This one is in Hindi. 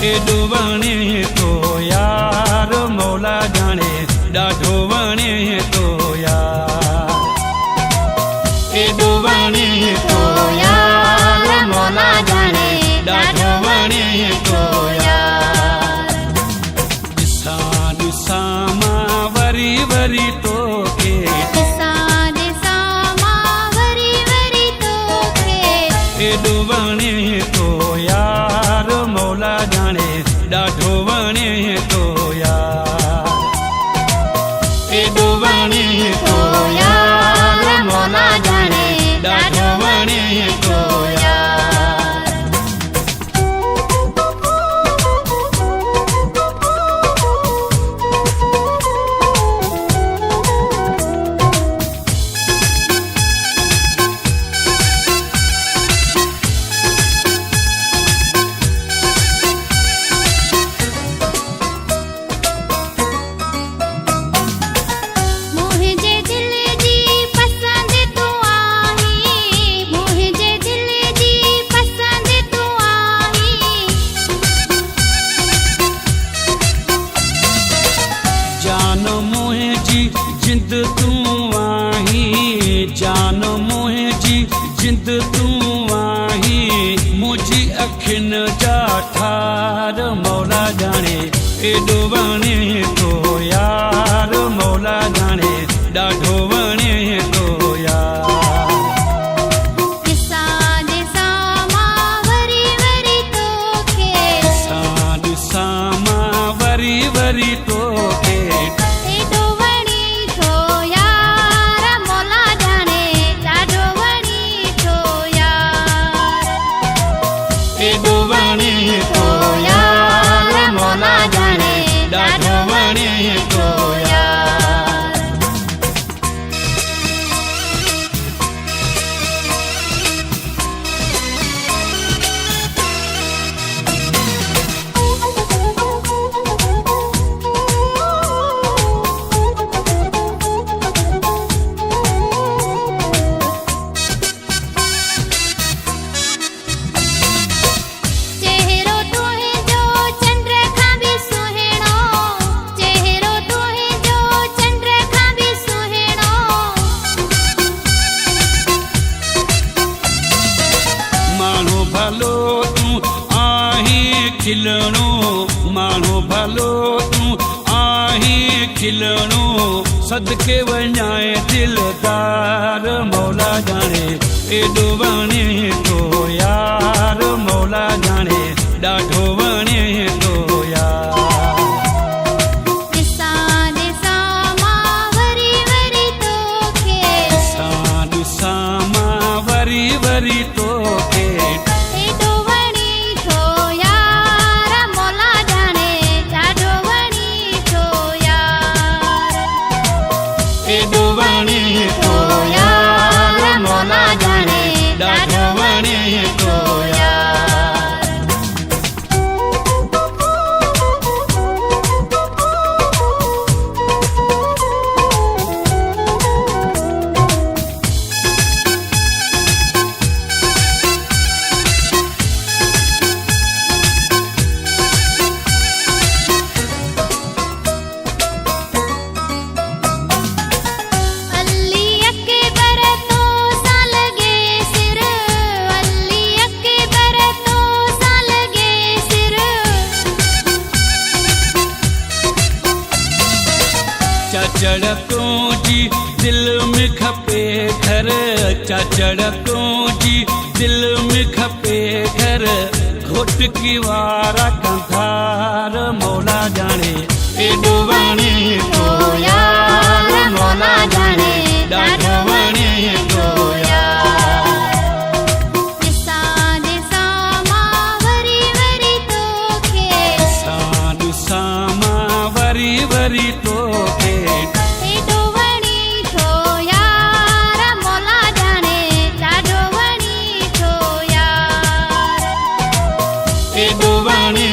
एडो वणे तो यार मौला जाने ॾाढो वणे तो यार एडो वणे तो यार मौला जाने ॾाढो वणे तो यार ॾिसां ॾिसां मां वरी वरी तोखे एडो वणे तो यार मौला जाने ॾाढो वणे तो यार एडो वणे तो यार मौला जाने ॾाढो वणे तो यार जिंद तू आही जान मुझी जिंद तू आही मुझी अखिन जा ठार मौला जाने एडो वणे तो यार मौला जाने ॾाढो वणे तो यार ॾिसां ॾिसां मां वरी वरी तोखे एडो वणे तो यार मौला जाने ॾाढो वणे तो यार भलो तू आही खिलणो मानो भलो तू आही खिलणो सदके वञाए दिलदार मौला जाने एडो वणे तो यार मौला जाने ॾाढो वणे तो यार ॾिसां ॾिसां मां वरी वरी तोखे एडो वणे तो यार मौला जाने ॾाढो वणे तो यार चाचड़कों जी दिल में खपे घर चाचड़कों जी दिल में खपे घर घोट की वारा कंधार मौला जाने एडो वणे तो यार मौला जाने ॾाढो वणे तो यार ॾिसां ॾिसां मां वरी वरी तोखे एडो वणे तो यार मौला जाने ॾाढो वणे तो यार एडो वणे